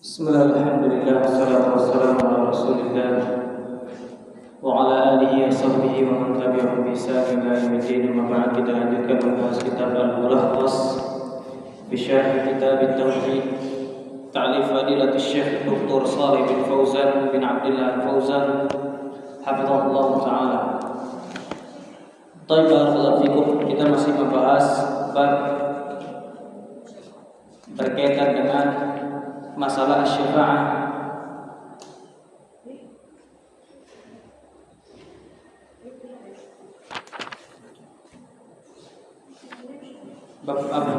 Bismillah, alhamdulillah, wassalatu wassalamu ala rasulillah wa ala alihi wa sahbihi wa man tabi'ahum bi ihsan ila yaumil din. Maka kita lanjutkan membahas kitab Al-Mulakhas fi syarh kitab At-Tauhid ta'lif fadilatul Syekh Dr. Shalih bin Fauzan bin Abdullah Al-Fauzan hafizahullah taala. Baik, barakallahu fikum. Kita masih membahas bab berkaitan dengan masalah syafa'ah. Bab apa?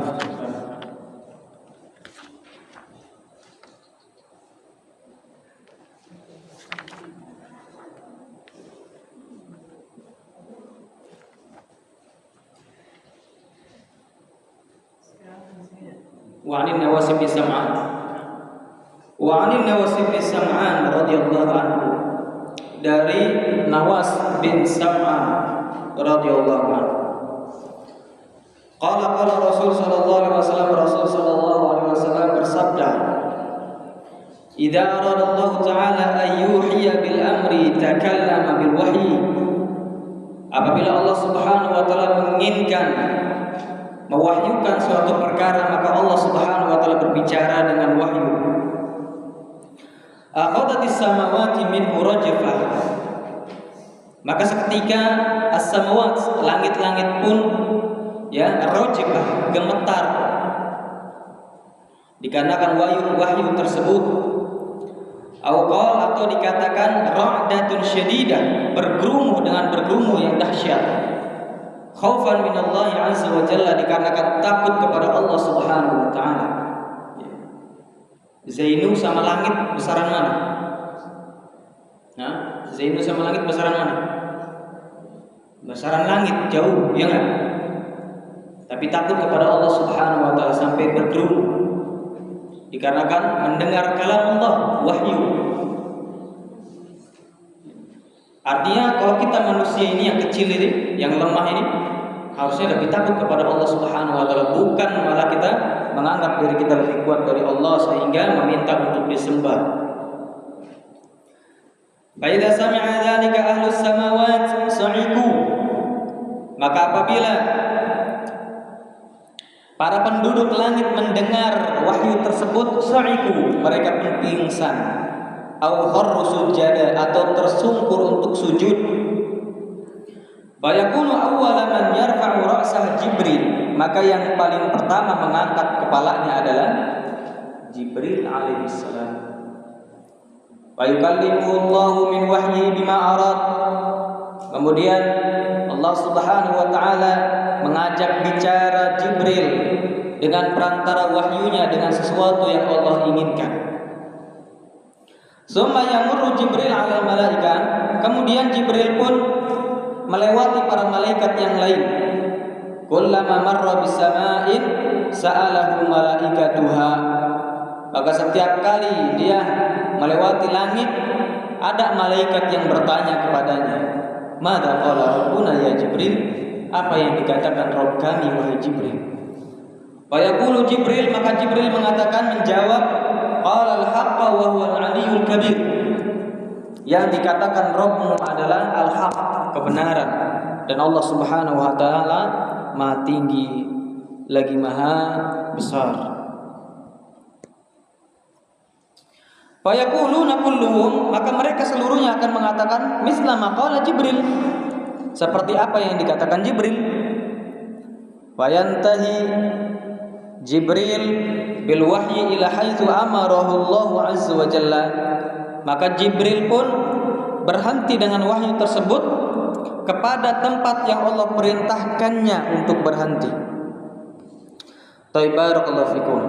Wa 'an Nawas bin Sam'an radhiyallahu anhu, dari Nawas bin Sam'an radhiyallahu anhu, qala Rasul sallallahu alaihi wasallam, Rasul sallallahu alaihi wasallam bersabda, idza arada Allah taala an yuhiya bil amri takallama bil wahyi, apabila Allah Subhanahu wa taala menginginkan mewahyukan suatu perkara, maka Allah Subhanahu wa taala berbicara dengan wahyu. Akhadatis samawati min rajfah, maka seketika as-samawat, langit-langit pun rajfah, gemetar, dikarenakan wahyu tersebut. Auqal, atau dikatakan ra'datun syadidah, bergumuh dengan bergumuh yang dahsyat. Khaufan minallahi azza wa jalla, dikarenakan takut kepada Allah Subhanahu wa taala. Zainu sama langit besaran mana? Zainu sama langit besaran mana? Besaran langit, jauh, ya enggak? Tapi takut kepada Allah Subhanahu wa taala sampai bergerumun, dikarenakan mendengar kalam Allah, wahyu. Artinya kalau kita manusia ini yang kecil ini, yang lemah ini, harusnya lebih takut kepada Allah Subhanahu wa taala, bukan malah kita menganggap diri kita lebih kuat dari Allah sehingga meminta untuk disembah. Fa idza sami'a dzalika ahlus samawat sa'iqu, maka apabila para penduduk langit mendengar wahyu tersebut, sa'iqu, mereka pun pingsan, au kharru sujada, atau tersungkur untuk sujud. Bayakunu awwala man yarfa'u ra'sah Jibril, maka yang paling pertama mengangkat kepalanya adalah Jibril alaihi salam. Wa yukallimu Allahu min wahyi bima arad, kemudian Allah Subhanahu wa taala mengajak bicara Jibril dengan perantara wahyunya, dengan sesuatu yang Allah inginkan. Summa yamurru Jibril 'alal malaikah, kemudian Jibril pun melewati para malaikat yang lain. Kullama marra bisama'in sa'alahu malaikatuha, maka setiap kali dia melewati langit, ada malaikat yang bertanya kepadanya, madza qala rabbuna ya Jibril, apa yang dikatakan Rabb kami wahai Jibril? Fa yaqulu Jibril, maka Jibril mengatakan, menjawab, qala al-haqqa wa huwa al-'aliyyul kabir, yang dikatakan Rabbmu adalah al-haq, kebenaran, dan Allah Subhanahu wa taala Maha tinggi lagi Maha besar. Fa yaquluna kulluhum, maka mereka seluruhnya akan mengatakan misla ma qala Jibril, seperti apa yang dikatakan Jibril. Fa yantahi Jibril bil wahyi ila haitsu amarahu Allah azza wa jalla, maka Jibril pun berhenti dengan wahyu tersebut kepada tempat yang Allah perintahkannya untuk berhenti. Barakallahu fikum.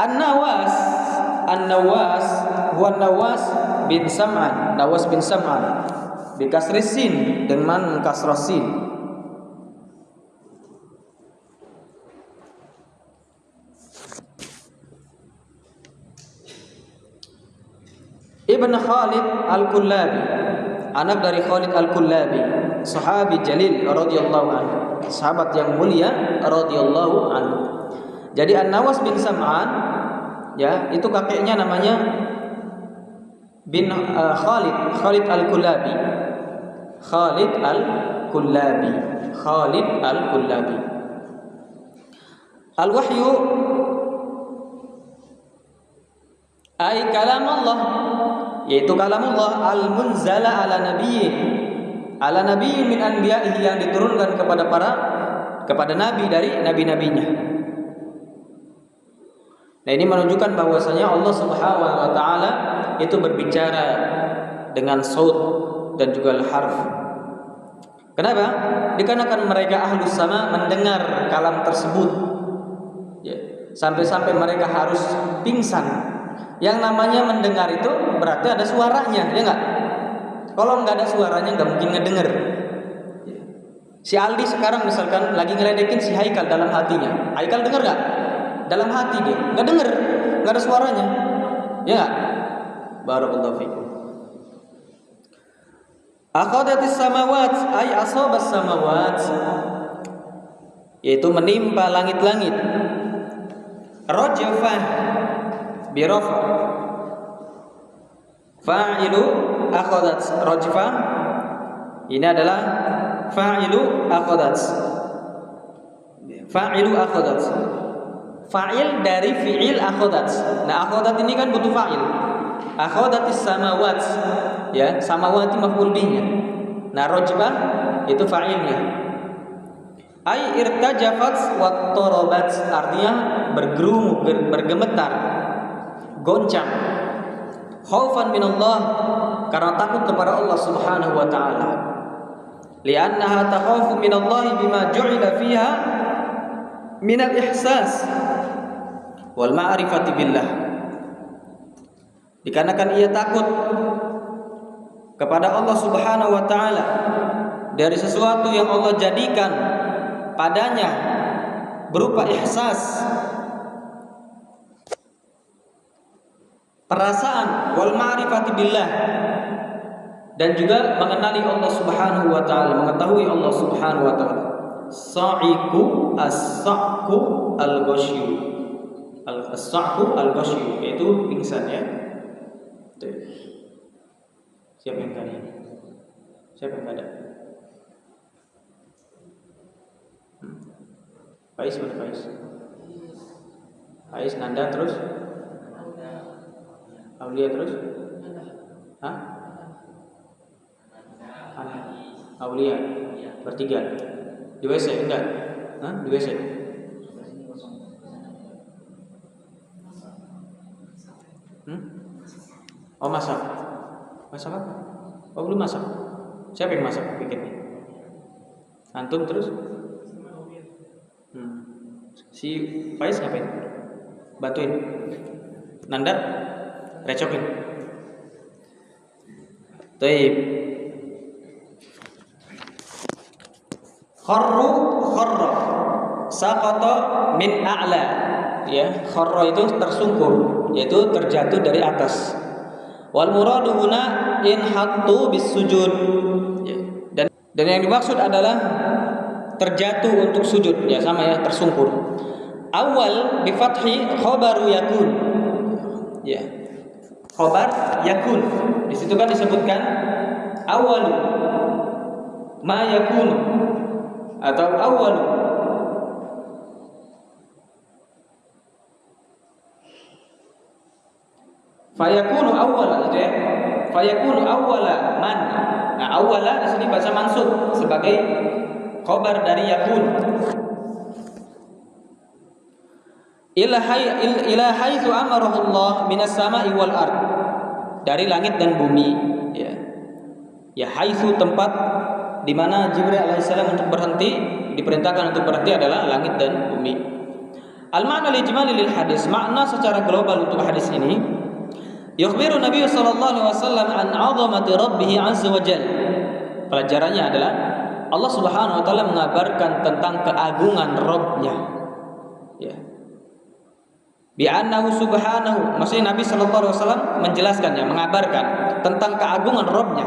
An-Nawas huwa Nawas bin Sam'an, Nawas bin Sam'an bi kasri sin, dengan kasrah sin. Ibn Khalid Al-Kullabi, anak dari Khalid Al-Kullabi, sahabi jalil radhiyallahu anhu, sahabat yang mulia radhiyallahu anhu. Jadi An-Nawas bin Sam'an, ya, itu kakeknya namanya bin Khalid Al-Kullabi. Khalid Al-Kullabi. Al-wahyu ay kalam Allah, yaitu kalamullah al-munzala ala nabiyyin min anbiya'ihi, yang diturunkan kepada nabi dari nabi-nabinya. Nah, ini menunjukkan bahwasanya Allah Subhanahu wa taala itu berbicara dengan saut dan juga harf. Kenapa? Dikarenakan mereka ahlus sama mendengar kalam tersebut, ya, sampai-sampai mereka harus pingsan. Yang namanya mendengar itu berarti ada suaranya, ya enggak? Kalau enggak ada suaranya enggak mungkin ngedenger. Si Aldi sekarang misalkan lagi ngeledekin si Haikal dalam hatinya. Haikal denger enggak? Dalam hati dia enggak denger, enggak ada suaranya. Ya enggak? Barakallahu fikum. Akhadatis samawat ay asabas samawat, yaitu menimpa langit-langit. Rajfah birafa, fa'ilu akhadat. Rajfah ini adalah fa'ilu akhadat. Fa'il dari fi'il akhadat. Nah, akhadat ini kan butuh fa'il. Akhadatis samawat, ya, samawati maf'ul bihnya. Nah, rajfah itu fa'ilnya. Ai irtajafat wa tarabat, artinya bergerumuk, bergemetar, goncang. Khaufan minallah, karena takut kepada Allah Subhanahu wa taala. Li'annaha takhafu minallahi bima ju'ila fiha minal ihsas wal ma'rifati billah. Dikarenakan ia takut kepada Allah Subhanahu wa taala dari sesuatu yang Allah jadikan padanya berupa ihsas, perasaan, wal ma'rifati billah, dan juga mengenali Allah Subhanahu wa taala, mengetahui Allah Subhanahu wa taala. Sa'iku as-sa'ku al-ghasyu. As-sa'ku al-ghasyu yaitu pingsan, ya. Siapa yang tadi? Siapa yang ada? Faiz mana Faiz? Faiz, Nanda, terus Aulia, terus Hah? Aulia bertiga di WC, enggak? Hah? Di WC? Oh, masak apa? Oh, belum masak. Siapa yang masak pikirnya? Antum terus? Si Faiz ngapain? Bantuin. Nanda recokin. Taib. Kharra saqata min a'la, ya. Kharra itu tersungkur, yaitu terjatuh dari atas. Wal muradu huna in hattu bis sujud, ya. Dan yang dimaksud adalah terjatuh untuk sujud, ya, sama ya, tersungkur. Awal bi fathi khabaru yakun, ya, khabar yakun. Di situ kan disebutkan awal ma yakun atau awal. Fayakunu awwala, gitu ya. Fayakunu awwala man. Nah, awwala di sini bahasa mansub sebagai khabar dari yakun. Ila haitsu amarahu Allah minas sama'i wal ard, dari langit dan bumi, ya. Ya, haitsu tempat di mana Jibril alaihissalam untuk berhenti, diperintahkan untuk berhenti adalah langit dan bumi. Al-ma'na al-ijmali lil hadis, makna secara global untuk hadis ini, yukhbiru Nabi sallallahu alaihi wasallam an 'azamati rabbih 'azza wa jalla. Pelajarannya adalah Allah Subhanahu wa taala mengabarkan tentang keagungan Rabb-Nya. Ya. Bi annahu subhanahu, maksudnya Nabi sallallahu alaihi wasallam menjelaskannya, mengabarkan tentang keagungan Rabb-Nya.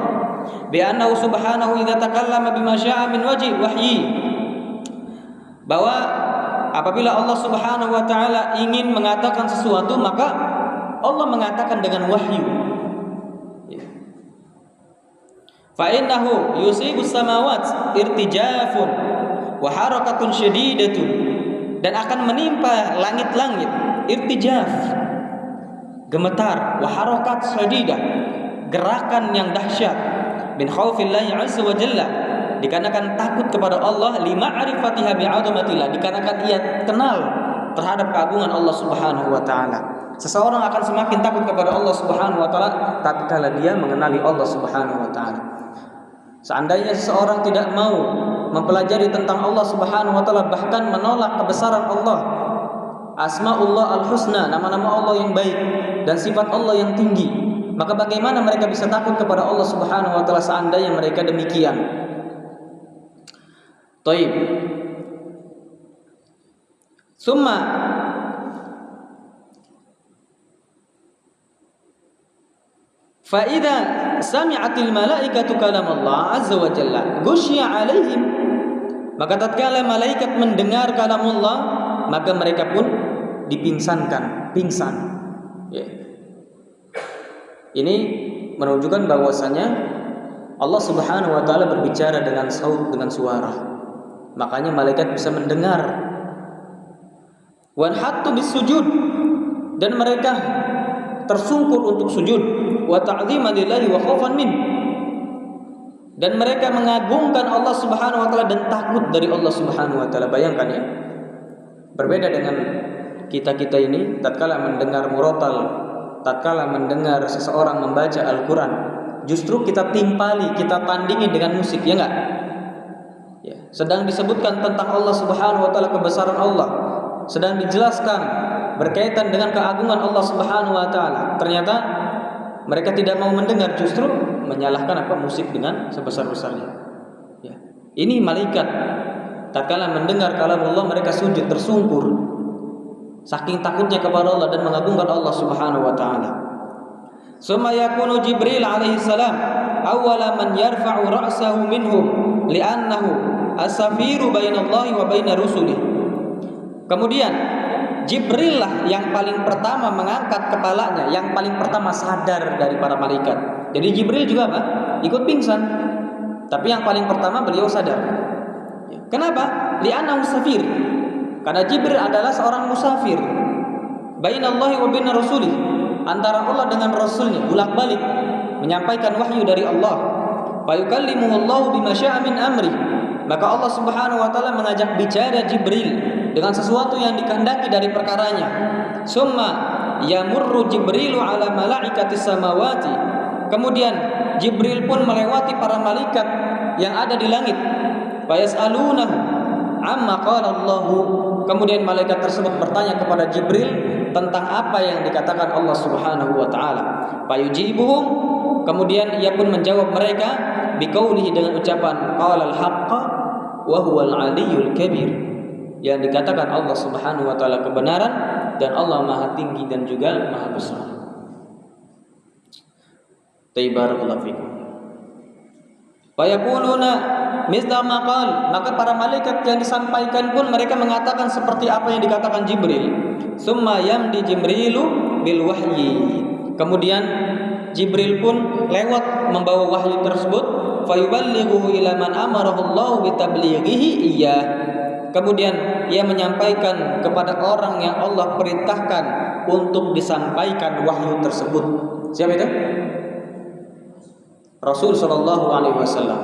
Bi annahu subhanahu idza takallama bima syaa min wajhi wahyi, bahwa apabila Allah Subhanahu wa taala ingin mengatakan sesuatu, maka Allah mengatakan dengan wahyu. Fa innahu yusibus samawat irtijafun wa harakatun syadidatun, dan akan menimpa langit-langit irtijaf, gemetar, wa harakat syadidah, gerakan yang dahsyat, min khaufillahi azza wa jalla, dikarenakan takut kepada Allah, lima arifatiha bi'azamatillah, dikarenakan ia kenal terhadap keagungan Allah Subhanahu wa taala. Seseorang akan semakin takut kepada Allah Subhanahu wa taala tatkala dia mengenali Allah Subhanahu wa taala. Seandainya seseorang tidak mau mempelajari tentang Allah Subhanahu wa taala, bahkan menolak kebesaran Allah, Asmaullah al-Husna, nama-nama Allah yang baik dan sifat Allah yang tinggi, maka bagaimana mereka bisa takut kepada Allah Subhanahu wa taala seandainya mereka demikian? Taib. Summa fa idza sami'atil malaikatu kalam Allah azza wa jalla ghusya 'alaihim, maka tatkala malaikat mendengar kalamullah, maka mereka pun dipingsankan, pingsan. Ya. Ini menunjukkan bahwasanya Allah Subhanahu wa taala berbicara dengan saut, dengan suara. Makanya malaikat bisa mendengar. Wan hattu bisujud, dan mereka tersungkur untuk sujud, wa ta'dhiman lillahi wa khaufan min, dan mereka mengagungkan Allah Subhanahu wa taala dan takut dari Allah Subhanahu wa taala. Bayangkan ya, berbeda dengan kita ini tatkala mendengar murotal, tatkala mendengar seseorang membaca Al-Qur'an, justru kita timpali, kita tandingi dengan musik, ya enggak? Ya, sedang disebutkan tentang Allah Subhanahu wa taala, kebesaran Allah, sedang dijelaskan berkaitan dengan keagungan Allah Subhanahu wa taala. Ternyata mereka tidak mau mendengar, justru menyalahkan musik dengan sebesar-besarnya. Ya. Ini malaikat tatkala mendengar kalamullah mereka sujud tersungkur saking takutnya kepada Allah dan mengagungkan Allah Subhanahu wa taala. Summa yakunu Jibril alaihi salam awwala man yarfa'u ra'sahu minhum li'annahu as-safiru bainallahi wa bainar rusulih. Kemudian Jibril lah yang paling pertama mengangkat kepalanya, yang paling pertama sadar dari para malaikat. Jadi Jibril juga apa? Ikut pingsan. Tapi yang paling pertama beliau sadar. Kenapa? Li'annahu safir. Karena Jibril adalah seorang musafir. Bainallahi wa bainar rasulih, antara Allah dengan Rasulnya, bolak-balik menyampaikan wahyu dari Allah. Fa yukallimuhullahu bima syaa min amri. Maka Allah Subhanahu wa taala mengajak bicara Jibril dengan sesuatu yang dikehendaki dari perkaranya. Summa yamurru Jibrilu ala malaikatis samawati. Kemudian Jibril pun melewati para malaikat yang ada di langit. Fa yas'alunahu amma qala Allahu. Kemudian malaikat tersebut bertanya kepada Jibril tentang apa yang dikatakan Allah Subhanahu wa taala. Fa yujibuhum, kemudian ia pun menjawab mereka biqaulihi, dengan ucapan qalal haqqa wa huwal aliyyul kabir, yang dikatakan Allah Subhanahu wa taala kebenaran dan Allah Maha tinggi dan juga Maha besar. Barakallahu fikum. Fa yaquluna misla ma qala, maka para malaikat yang disampaikan pun mereka mengatakan seperti apa yang dikatakan Jibril. Summa yamdi Jibrilu bil wahyi. Kemudian Jibril pun lewat membawa wahyu tersebut, fayuballighuhu ila man amarahu Allah bi tablighihi iyyah. Kemudian ia menyampaikan kepada orang yang Allah perintahkan untuk disampaikan wahyu tersebut. Siapa itu? Rasul sallallahu alaihi wasallam.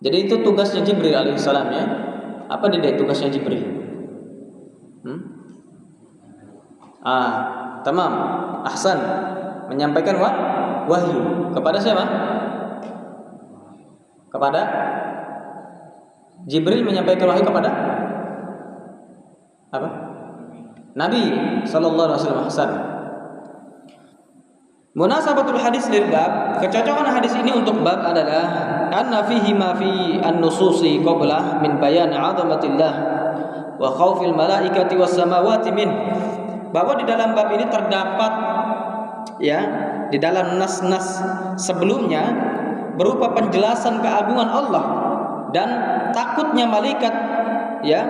Jadi itu tugasnya Jibril alaihissalam ya. Apa dia tugasnya Jibril? Tamam. Ahsan. Menyampaikan wahyu kepada siapa? Kepada Jibril menyampaikan wahyu kepada apa? Nabi sallallahu alaihi wasallam. Ahsan. Munasabatul hadis lil bab, kecocokan hadis ini untuk bab adalah anna fihi ma fi an-nususi qabla min bayan 'azamatillah wa khaufil malaikati was samawati min. Bahwa di dalam bab ini terdapat ya, di dalam nas-nas sebelumnya berupa penjelasan keagungan Allah dan takutnya malaikat, ya.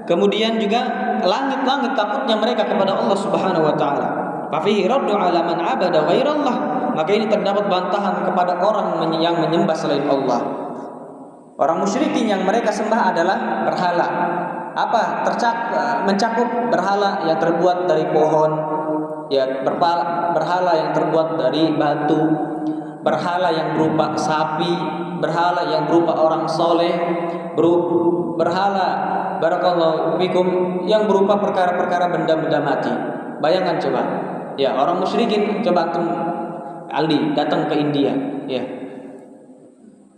Kemudian juga langit-langit takutnya mereka kepada Allah Subhanahu wa taala. Fa fihi raddu 'ala man 'abada ghairallah. Maka ini terdapat bantahan kepada orang yang menyembah selain Allah. Orang musyrikin yang mereka sembah adalah berhala. Apa? Mencakup berhala yang terbuat dari pohon, ya, berhala yang terbuat dari batu, berhala yang berupa sapi, berhala yang berupa orang soleh, berhala barakallahu fikum yang berupa perkara-perkara benda-benda mati. Bayangkan coba, ya, orang musyrikin. Coba antum Aldi datang ke India, ya,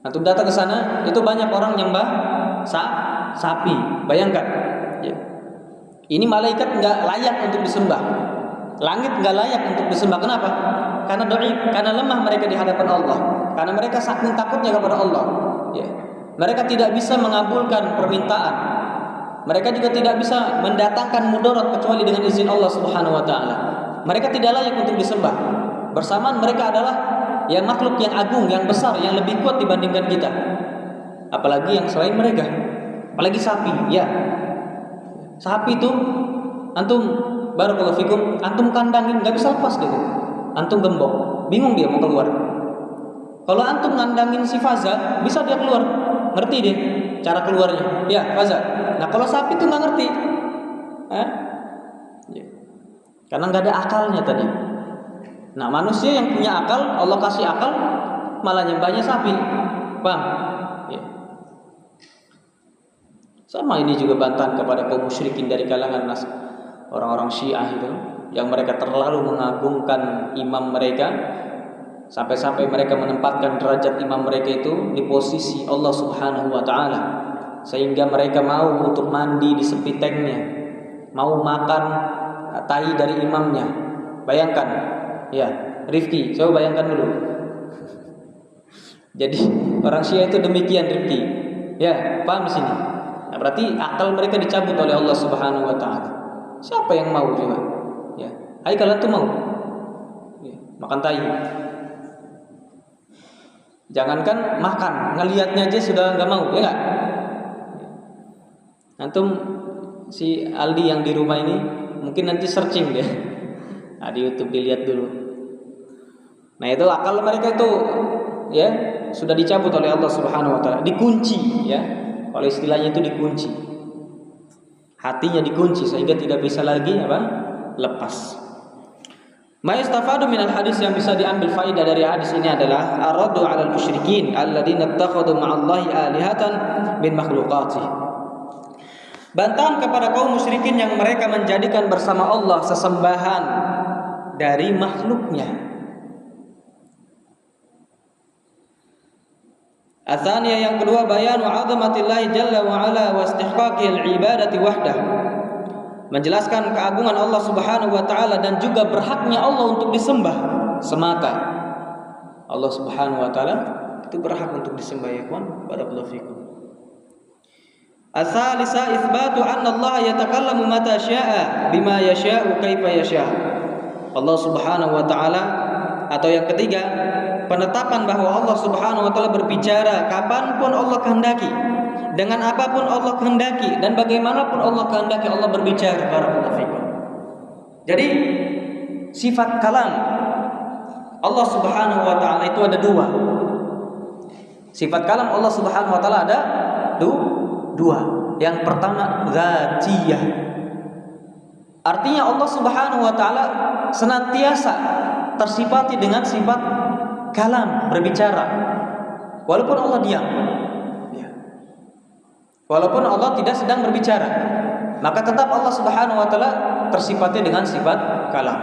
antum datang ke sana, itu banyak orang nyembah sapi. Bayangkan, ya. Ini malaikat nggak layak untuk disembah, langit nggak layak untuk disembah. Kenapa? Karena dhaif, karena lemah mereka di hadapan Allah, karena mereka saking takutnya kepada Allah, ya. Mereka tidak bisa mengabulkan permintaan. Mereka juga tidak bisa mendatangkan mudarat kecuali dengan izin Allah Subhanahu wa taala. Mereka tidak layak untuk disembah. Bersamaan mereka adalah, ya, makhluk yang agung, yang besar, yang lebih kuat dibandingkan kita. Apalagi yang selain mereka. Apalagi sapi, ya. Sapi itu antum barakallahu fikum, antum kandangin enggak bisa lepas dia. Antum gembok, bingung dia mau keluar. Kalau antum ngandangin si Faza, bisa dia keluar. Ngerti dia cara keluarnya. Ya, Faza. Nah, kalau sapi itu nggak ngerti, ya. Karena nggak ada akalnya tadi. Nah, manusia yang punya akal, Allah kasih akal, malah nyembahnya sapi, paham? Ya. Sama ini juga bantahan kepada kaum musyrikin dari kalangan orang-orang Syiah itu, yang mereka terlalu mengagungkan imam mereka, sampai-sampai mereka menempatkan derajat imam mereka itu di posisi Allah Subhanahu wa taala. Sehingga mereka mau untuk mandi di sepitengnya, mau makan tai dari imamnya. Bayangkan, ya, Rifki, coba bayangkan dulu. Jadi orang Syiah itu demikian, Rifki. Ya, paham di sini. Nah, berarti akal mereka dicabut oleh Allah Subhanahu wa taala. Siapa yang mau coba? Ya, hai kalian tuh mau, ya, makan tai. Jangankan makan, ngelihatnya aja sudah nggak mau, ya nggak? Antum si Aldi yang di rumah ini mungkin nanti searching deh, nah, di YouTube dilihat dulu. Nah, itu akal mereka itu, ya, sudah dicabut oleh Allah Subhanahu wa taala, dikunci, ya. Kalau istilahnya itu dikunci. Hatinya dikunci sehingga tidak bisa lagi apa? Lepas. Ma yastafadu minal hadis, yang bisa diambil faedah dari hadis ini adalah ar-raddu 'alal musyrikin alladziina ittakhadhu ma'allahi alihatan min makhluqatih. Bantahan kepada kaum musyrikin yang mereka menjadikan bersama Allah sesembahan dari makhluknya. Atsaniya, yang kedua, bayanu 'azamatillahi jalla wa ala wa istihqaqil ibadati wahdah. Menjelaskan keagungan Allah Subhanahu wa taala dan juga berhaknya Allah untuk disembah semata. Allah Subhanahu wa taala itu berhak untuk disembah, ya kawan. Barakallahu fikum. Ats-tsalisa itsbatu anna Allah yatakallamu mata syaa bima yasha'u kaifa yasha'. Allah Subhanahu wa taala, atau yang ketiga, penetapan bahwa Allah Subhanahu wa taala berbicara kapanpun Allah kehendaki, dengan apapun Allah kehendaki, dan bagaimanapun Allah kehendaki Allah berbicara. Barakallahu fikum. Jadi sifat kalam Allah Subhanahu wa taala itu ada dua. Sifat kalam Allah Subhanahu wa taala ada dua. Yang pertama, dzatiyah. Artinya Allah Subhanahu wa taala senantiasa tersifati dengan sifat kalam, berbicara. Walaupun Allah diam, walaupun Allah tidak sedang berbicara, maka tetap Allah Subhanahu wa taala tersifati dengan sifat kalam.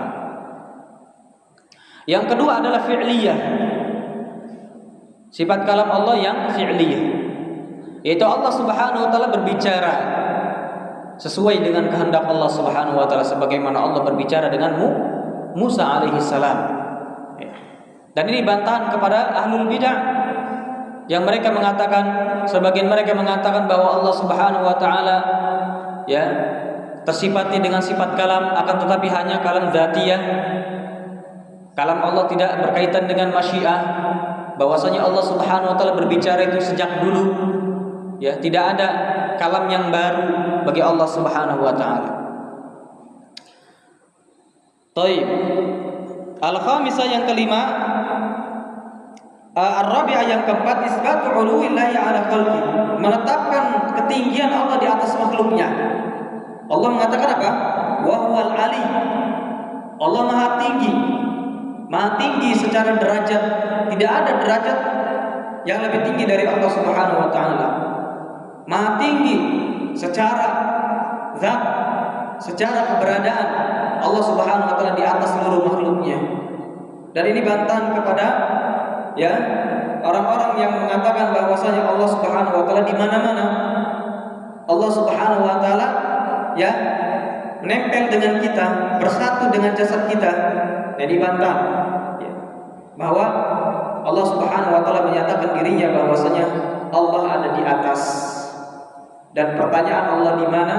Yang kedua adalah fi'liyah. Sifat kalam Allah yang fi'liyah, yaitu Allah Subhanahu wa taala berbicara sesuai dengan kehendak Allah Subhanahu wa taala, sebagaimana Allah berbicara dengan Musa alaihi salam. Dan ini bantahan kepada ahlul bidah yang mereka mengatakan, sebagian mereka mengatakan bahwa Allah Subhanahu wa taala, ya, tersifati dengan sifat kalam, akan tetapi hanya kalam dzatiyah. Kalam Allah tidak berkaitan dengan masyiah, bahwasanya Allah Subhanahu wa taala berbicara itu sejak dulu, Ya, tidak ada kalam yang baru bagi Allah Subhanahu wa taala. Taib. Al-khamisah yang kelima, ar-rabi'ah yang keempat, isbatu 'uluwillahi 'ala khalqi. Menetapkan ketinggian Allah di atas makhluknya. Allah mengatakan apa? Wa huwal 'ali. Allah Maha tinggi. Maha tinggi secara derajat. Tidak ada derajat yang lebih tinggi dari Allah Subhanahu wa taala. Maha tinggi secara zat, secara keberadaan Allah Subhanahu wa taala di atas seluruh makhluknya. Dan ini bantahan kepada ya orang-orang yang mengatakan bahwasanya Allah Subhanahu wa taala di mana-mana. Allah Subhanahu wa taala ya menempel dengan kita, bersatu dengan jasad kita. Dan dibantah ya, bahwa Allah Subhanahu wa taala menyatakan dirinya bahwasanya Allah ada di atas. Dan pertanyaan Allah di mana?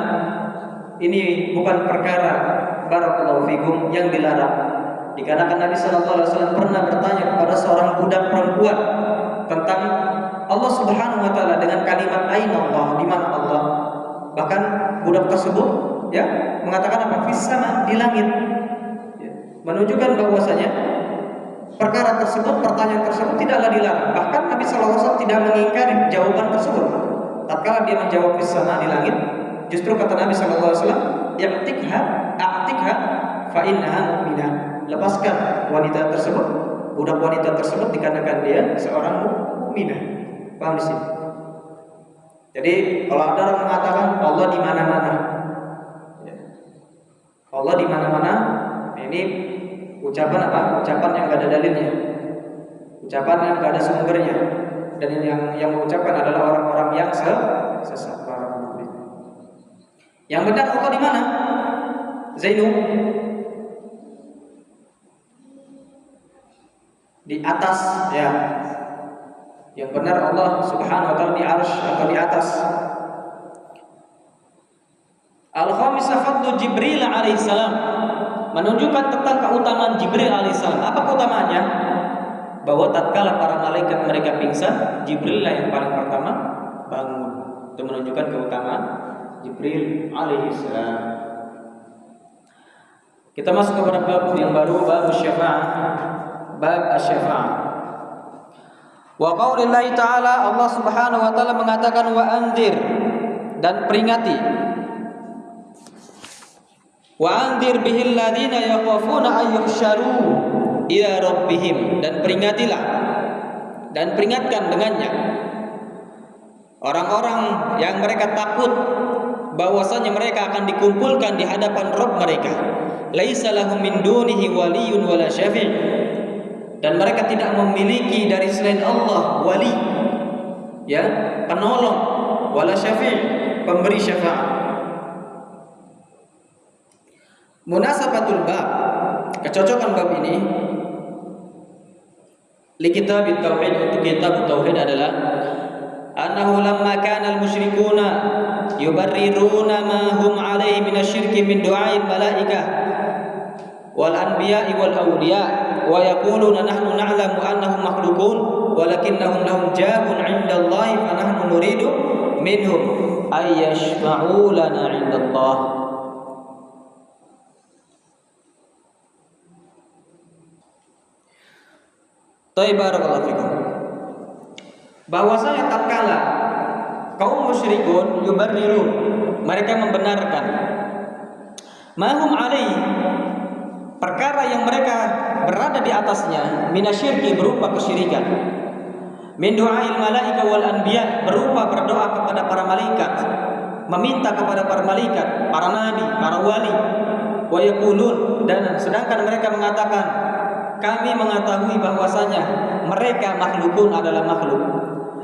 Ini bukan perkara barakallahu fikum yang dilarang. Dikarenakan Nabi sallallahu alaihi wasallam pernah bertanya kepada seorang budak perempuan tentang Allah Subhanahu wa taala dengan kalimat aina Allah, di mana Allah. Bahkan budak tersebut ya mengatakan apa? Fis sama, di langit. Ya, menunjukkan bahwasanya perkara tersebut, pertanyaan tersebut tidaklah dilarang. Bahkan Nabi sallallahu alaihi wasallam tidak mengingkari jawaban tersebut. Tatkala dia menjawab fis sama, di langit, justru kata Nabi sallallahu alaihi wasallam, "I'tikha, a'tikha fa innaha mu'minah." Lepaskan wanita tersebut, budak wanita tersebut, dikarenakan dia seorang mukminah. Paham di sini? Jadi kalau ada orang mengatakan Allah di mana-mana, ya. Allah di mana-mana, ini ucapan apa? Ucapan yang gak ada dalilnya, ucapan yang gak ada sumbernya, dan yang mengucapkan adalah orang-orang yang sesat. Yang benar Allah di mana? Zainul di atas ya. Yang benar Allah Subhanahu wa taala di arsy atau di atas. Al-khamisah fadlu Jibril alaihissalam, menunjukkan tentang keutamaan Jibril alaihissalam. Apa keutamaannya? Bahwa tatkala para malaikat mereka pingsan, Jibril lah yang paling pertama bangun. Itu menunjukkan keutamaan Jibril alaihissalam. Kita masuk kepada bab yang baru, bab syafa'ah. Bab asy-syafa'ah. Wa qaulillahi ta'ala, Allah Subhanahu wa taala mengatakan wa anzir, dan peringati. Wa anzir bihil ladzina yakhafuna ay yuhsyaru ila rabbihim, dan peringatilah dan peringatkan dengannya orang-orang yang mereka takut bahwasanya mereka akan dikumpulkan di hadapan Rabb mereka. Laisa lahum min dunihi waliyyun wala syafi', dan mereka tidak memiliki dari selain Allah wali, ya, penolong, wala syafi', pemberi syafaat. Munasabatul bab, kecocokan bab ini li kitab tauhid, untuk kitab tauhid adalah annahu lamma kana al-musyrikuuna yubarriruna ma hum alaihi min asy-syirki min du'a'il malaikah wal anbiya'i wal awliya' wa yaquluna nahnu na'lamu annahum makhluqun walakinnahum lahum jahun 'indallahi fa nahnu nuridu minhum ay yashfa'u lana 'indallah. Barakallahu fikum. Bahwasanya tatkala kaum musyrikun yubarrirun, mereka membenarkan mahum alaihi, perkara yang mereka berada di atasnya, minasyirki, berupa kesyirikan, min du'ail malaika wal anbiya, berupa berdoa kepada para malaikat, meminta kepada para malaikat, para nabi, para wali, wa yaqulun, dan sedangkan mereka mengatakan, kami mengetahui bahwasanya mereka makhlukun, adalah makhluk,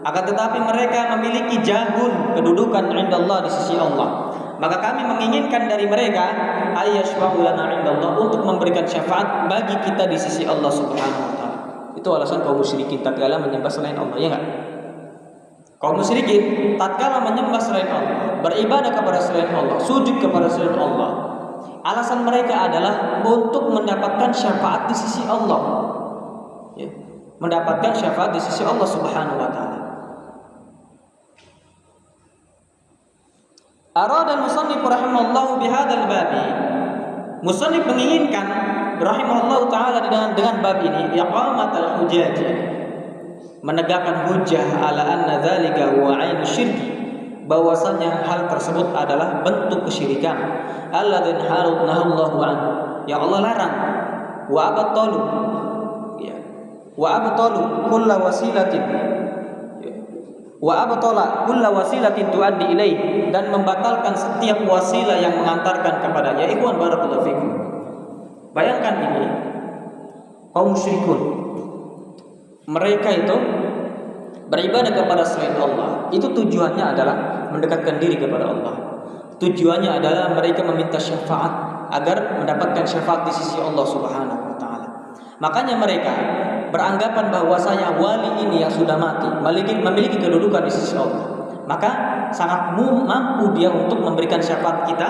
akan tetapi mereka memiliki jahun, kedudukan indallah, di sisi Allah. Maka kami menginginkan dari mereka ayyashfa'u lana 'indallah, untuk memberikan syafaat bagi kita di sisi Allah Subhanahu wa taala. Itu alasan kaum musyrikin tatkala menyembah selain Allah, ya enggak? Kaum musyrikin tatkala menyembah selain Allah, beribadah kepada selain Allah, sujud kepada selain Allah, alasan mereka adalah untuk mendapatkan syafaat di sisi Allah, ya, mendapatkan syafaat di sisi Allah Subhanahu wa taala. Arada al-musannif rahimahullahu bihadzal babi. Musannif menginginkan rahimahullahu taala dengan bab ini iqamatul hujjaj, menegakkan hujjah ala anna dzalika huwa ainu syirki, bahwasanya hal tersebut adalah bentuk kesyirikan. Alladzin halallahu anhu, yang Allah larang. Wa abtalu, ya, wa abtalu kullu wasilatin, wa abtala kullu wasilatin tuaddi ilaih, dan membatalkan setiap wasilah yang mengantarkan kepadanya. Ikhwan barakallahu fikum. Bayangkan ini kaum musyrikun, mereka itu beribadah kepada selain Allah. Itu tujuannya adalah mendekatkan diri kepada Allah. Tujuannya adalah mereka meminta syafaat agar mendapatkan syafaat di sisi Allah Subhanahu wa taala. Makanya mereka beranggapan bahwasanya wali ini yang sudah mati memiliki kedudukan di sisi Allah. Maka sangat mampu dia untuk memberikan syafaat kita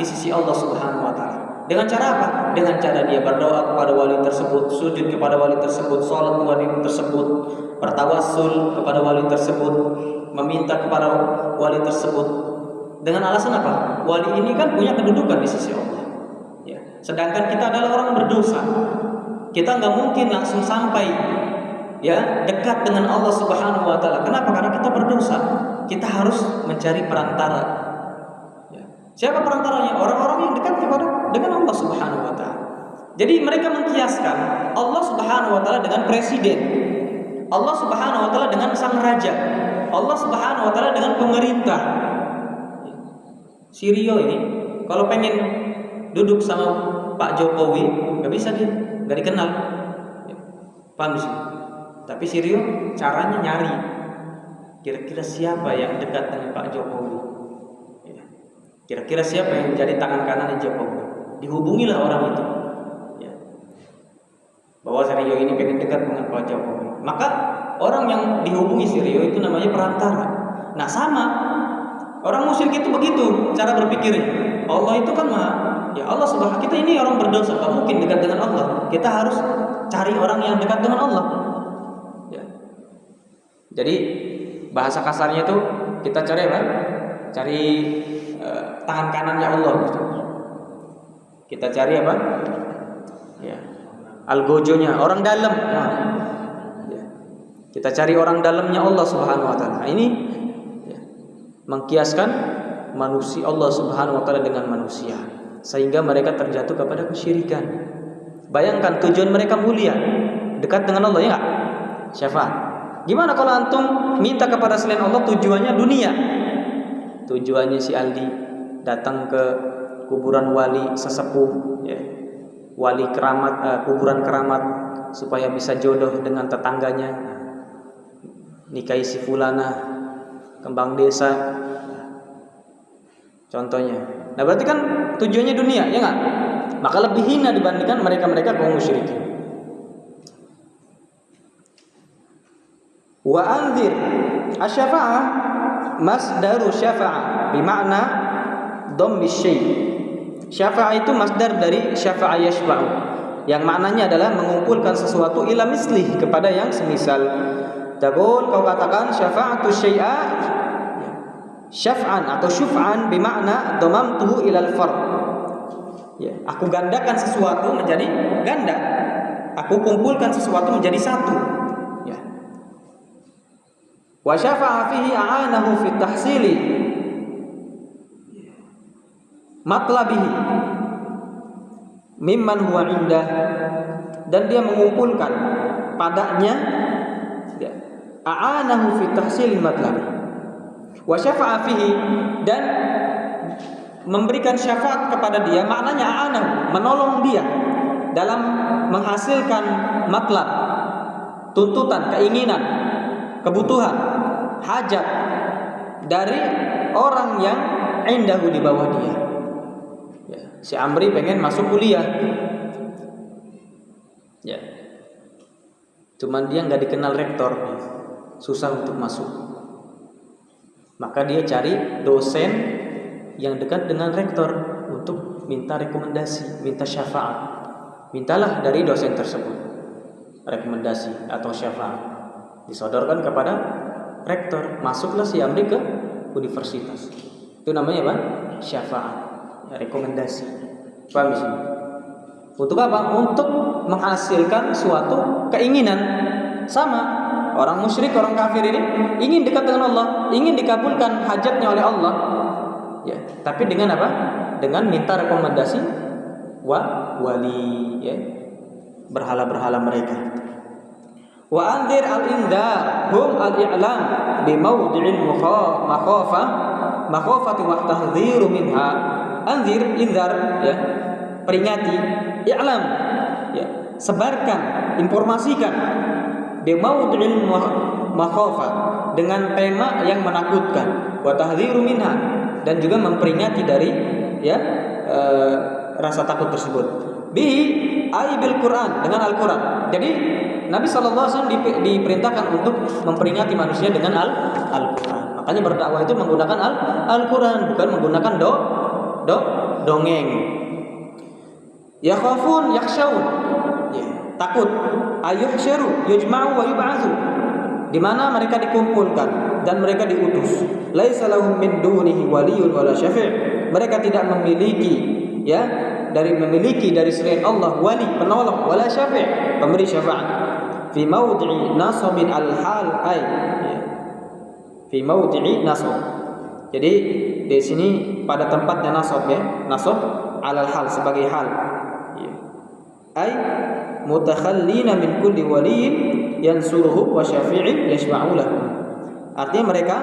di sisi Allah Subhanahu wa taala. Dengan cara apa? Dengan cara dia berdoa kepada wali tersebut, sujud kepada wali tersebut, salat kepada wali tersebut, bertawassul kepada wali tersebut, meminta kepada wali tersebut. Dengan alasan apa? Wali ini kan punya kedudukan di sisi Allah. Ya. Sedangkan kita adalah orang berdosa. Kita nggak mungkin langsung sampai ya dekat dengan Allah Subhanahu wa taala. Kenapa? Karena kita berdosa. Kita harus mencari perantara. Ya. Siapa perantaranya? Orang-orang yang dekat dengan Allah Subhanahu wa taala. Jadi mereka mengkiaskan Allah Subhanahu wa taala dengan presiden. Allah Subhanahu wa taala dengan sang raja. Allah Subhanahu wa taala dengan pemerintah. Si Rio ini kalau pengen duduk sama Pak Jokowi nggak bisa, dia nggak dikenal, ya, paham sih? Tapi si Rio caranya nyari kira-kira siapa yang dekat dengan Pak Jokowi, ya. Kira-kira siapa yang jadi tangan kanan Jokowi, dihubungilah orang itu, ya. Bahwa si Rio ini pengen dekat dengan Pak Jokowi, maka orang yang dihubungi si Rio itu namanya perantara. Nah sama orang musyrik itu begitu cara berpikirnya. Allah itu kan ya Allah Subhanahu, kita ini orang berdosa, nggak mungkin dekat dengan Allah. Kita harus cari orang yang dekat dengan Allah. Ya. Jadi bahasa kasarnya itu kita cari apa? Cari tangan kanannya Allah. Gitu. Kita cari apa? Ya. Algojonya, orang dalam. Nah, ya. Kita cari orang dalamnya Allah Subhanahu Wa Taala. Ini mengkiaskan manusia Allah Subhanahu wa taala dengan manusia, sehingga mereka terjatuh kepada kesyirikan. Bayangkan tujuan mereka mulia, dekat dengan Allah, ya enggak? Syafaat. Gimana kalau antum minta kepada selain Allah tujuannya dunia? Tujuannya si Aldi datang ke kuburan wali sesepuh, ya. Wali keramat, kuburan keramat supaya bisa jodoh dengan tetangganya. Nikahi si fulana, kembang desa, contohnya. Nah berarti kan tujuannya dunia, ya nggak? Maka lebih hina dibandingkan mereka kaum musyrikin. Wa anzir asy-syafa'ah masdaru syafa'ah bimakna dhammi syai'. Syafa'ah itu masdar dari syafa'a yashfa'u, yang maknanya adalah mengumpulkan sesuatu ila mislih, kepada yang semisal. Taqul, kau katakan syafa'atu syai'a syaf'an atau syuf'an bimakna dhamamtuhu ilal fard. Ya, aku gandakan sesuatu menjadi ganda. Aku kumpulkan sesuatu menjadi satu. Ya. Wa syafa'a fihi a'anahu fi tahsili matlabihi mimman huwa indah, dan dia mengumpulkan padanya a'anahu fi tahsil matlabi wa syafa'a fihi, dan memberikan syafaat kepada dia, maknanya a'anahu, menolong dia dalam menghasilkan matlab, tuntutan, keinginan, kebutuhan, hajat dari orang yang indahu, di bawah dia. Ya, si Amri pengen masuk kuliah, ya, cuman dia nggak dikenal rektor, susah untuk masuk. Maka dia cari dosen yang dekat dengan rektor untuk minta rekomendasi, minta syafaat. Mintalah dari dosen tersebut rekomendasi atau syafaat, disodorkan kepada rektor. Masuklah si Amri ke universitas. Itu namanya apa? Syafaat. Ya, rekomendasi. Paham sih? Untuk apa? Untuk menghasilkan suatu keinginan. Sama orang musyrik, orang kafir ini ingin dekat dengan Allah, ingin dikabulkan hajatnya oleh Allah. Ya, tapi dengan apa? Dengan minta rekomendasi wali, ya, berhala-berhala mereka. Wa anzir al-indar hum al-i'lam bi mawdi'il makhafati wa tahdhiru minha. Anzir, inzar, ya, peringati, i'lam, ya, sebarkan, informasikan, bi mawdi'il makhafah, dengan tema yang menakutkan, wa tahdhiru minha, dan juga memperingati dari, ya, rasa takut tersebut. Bi aibil Quran, dengan Al-Quran. Jadi Nabi SAW diperintahkan untuk memperingati manusia dengan Al-Quran. Makanya berdakwah itu menggunakan Al-Quran, bukan menggunakan dongeng. Yakhafun yakhshawun, ya, takut. Ayuhsyaru yujma'u wa yub'atsu, di mana mereka dikumpulkan dan mereka diutus. Laisa lahum min dunihi waliyyun wala syafi'. Mereka tidak memiliki, ya, dari selain Allah wali, penolong, wala syafi', pemberi syafaat. Fi mawdi'i nasabin al-hal ay, ya, fi mawdi'i nasab. Jadi di sini pada tempatnya nasab, ya, nasab alal hal, sebagai hal, ya. Ay mutakhallina min kulli waliyyin yansuruhu wa syafi'in yashfa'u lahu. Artinya mereka,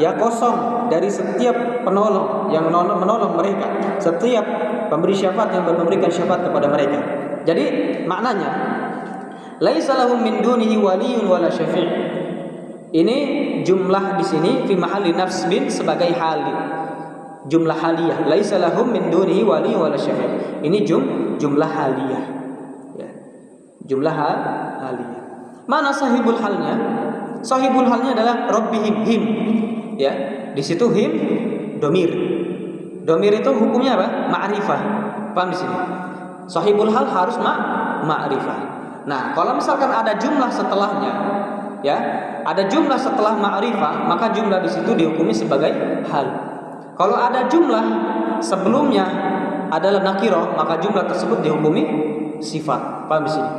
ya, kosong dari setiap penolong yang menolong mereka, setiap pemberi syafaat yang memberikan syafaat kepada mereka. Jadi maknanya laisa lahum min dunihi waliyyun wala syafi'. Ini jumlah di sini fi mahalli nasbin, sebagai hal, jumlah haliyah. Laisa lahum min dunihi waliyyun wala syafi'. Ini jumlah haliyah, ya. Jumlah haliyah. Mana sahibul halnya? Sahibul halnya adalah rabbihim, him, ya. Di situ him domir. Domir itu hukumnya apa? Ma'rifah. Paham di sini? Sahibul hal harus ma'rifah. Nah, kalau misalkan ada jumlah setelahnya, ya, ada jumlah setelah ma'rifah, maka jumlah di situ dihukumi sebagai hal. Kalau ada jumlah sebelumnya adalah nakirah, maka jumlah tersebut dihukumi sifat. Paham di sini?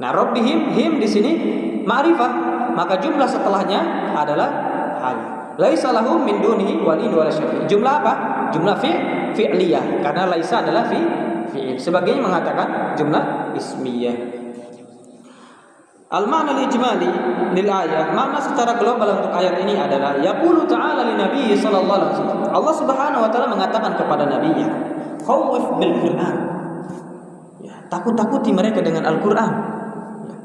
Nah, rabbihim, him di sini ma'rifah, maka jumlah setelahnya adalah hal. Laisa lahum min dunihi waliyyun wala syafi'. Jumlah apa? Jumlah fi'liyah, karena laisa adalah fi'il. Sebagainya mengatakan jumlah ismiyah. Al-ma'na al-ijmali lil ayat, makna secara global untuk ayat ini adalah yaqulu ta'ala li nabiy sallallahu alaihi wasallam. Allah Subhanahu wa taala mengatakan kepada nabinya, khawwif bil Qur'an. Ya, takut-takuti mereka dengan Al-Qur'an. Ya,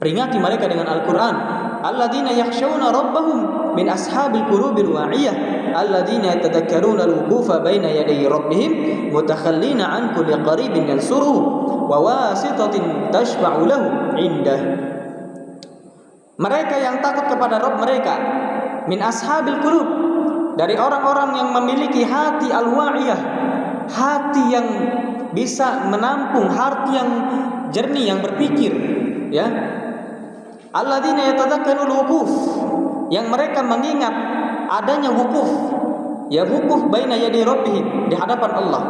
peringati mereka dengan Al-Qur'an. Alladzina yakhshawna rabbahum min ashabil qurubil wa'iyah, alladzina yatadhakkaruna al-wuqufa baina yaday rabbihim mutakhallina an kulli qaribin yansuruhu wa wasitatin tashfa'u lahu indah. Mereka yang takut kepada Rabb mereka, min ashabil qulub, dari orang-orang yang memiliki hati al-wa'iyah, hati yang bisa menampung, hati yang jernih, yang berpikir, ya. Alladzina yatadhakkarul wuquf, yang mereka mengingat adanya wukuf, ya, wukuf baina yadi rabbihim, di hadapan Allah,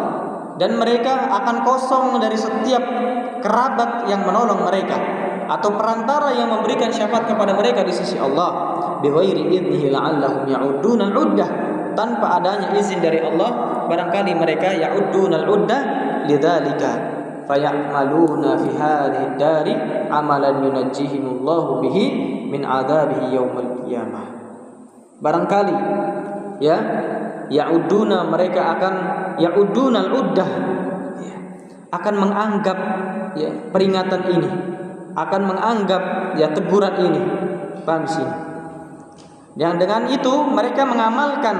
dan mereka akan kosong dari setiap kerabat yang menolong mereka atau perantara yang memberikan syafaat kepada mereka di sisi Allah, bighairi idnihi la'allahum ya'udduna al-uddah, tanpa adanya izin dari Allah, barangkali mereka ya'udduna al-uddah lidzalika faya'maluna fi hadhihi ad-dari amalan yunajjihimullahu bihi min 'adzabihi yaumal qiyamah. Barangkali, ya, ya'udduna, mereka akan ya'udduna al-uddah, ya, akan menganggap, ya, peringatan ini, akan menganggap, ya, teguran ini. Paham sih? Yang dengan itu mereka mengamalkan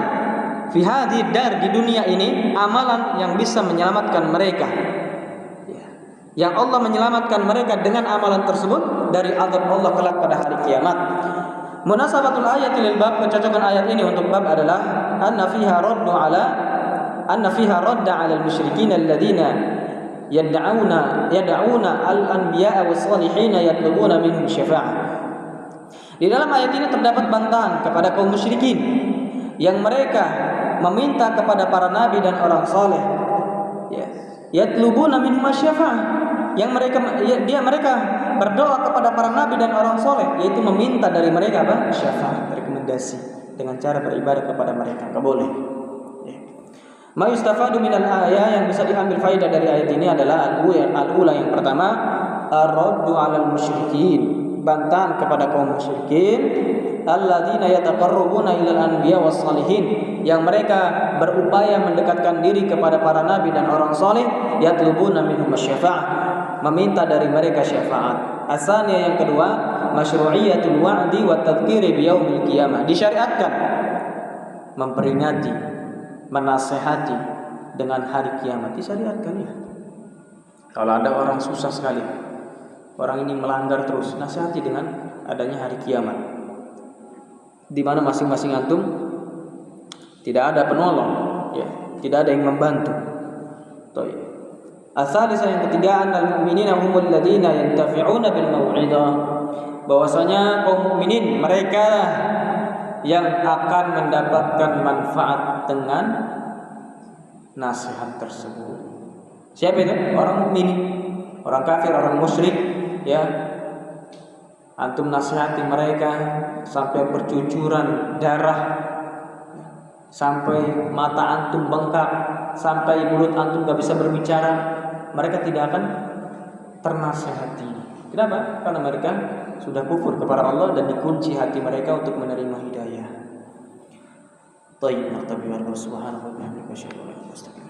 fi hadhihi ad-dar, di dunia ini, amalan yang bisa menyelamatkan mereka, yang Allah menyelamatkan mereka dengan amalan tersebut dari azab Allah kelak pada hari kiamat. Munasabatul ayat lil bab, kecocokan ayat ini untuk bab adalah anna fiha radda 'ala al-musyrikin alladziina yad'una al-anbiya'a was-salihin yatlubuna minhum syafa'ah. Di dalam ayat ini terdapat bantahan kepada kaum musyrikin yang mereka meminta kepada para nabi dan orang soleh, ya, yatlubuna minhum asy-syafa'ah, yang mereka berdoa kepada para nabi dan orang soleh, yaitu meminta dari mereka apa? Syafaat, rekomendasi, dengan cara beribadah kepada mereka. Enggak boleh. Ma yustafadu minal ayat, yang bisa diambil faedah dari ayat ini adalah al-ula, yang pertama, ar-raddu 'alal musyrikin, bantahan kepada kaum musyrikin, alladzina yataqarrabuna ilal anbiya was salihin, yang mereka berupaya mendekatkan diri kepada para nabi dan orang saleh, yatlubuna minhum asy-syafa'ah, meminta dari mereka syafaat. Asalnya yang kedua, masyru'iyatul wa'di wa tadhkiri bi yaumil qiyamah, disyariatkan memperingati, menasehati dengan hari kiamat, disyariatkan ya. Kalau ada orang susah sekali, orang ini melanggar terus, nasihati dengan adanya hari kiamat, di mana masing-masing antum tidak ada penolong, ya, tidak ada yang membantu. Asalisah yang ketiga, annal mu'minina humul ladzina yantafi'una bil mau'idah, bahwasanya kaum mukminin mereka yang akan mendapatkan manfaat dengan nasihat tersebut. Siapa itu? Orang mukmin. Orang kafir, orang musyrik, ya, antum nasihati mereka sampai bercucuran darah, sampai mata antum bengkak, sampai mulut antum gak bisa berbicara, mereka tidak akan ternasihati. Kenapa? Karena mereka sudah kufur kepada Allah dan dikunci hati mereka untuk menerima hidayah. Tayyib, subhanahu wa ta'ala.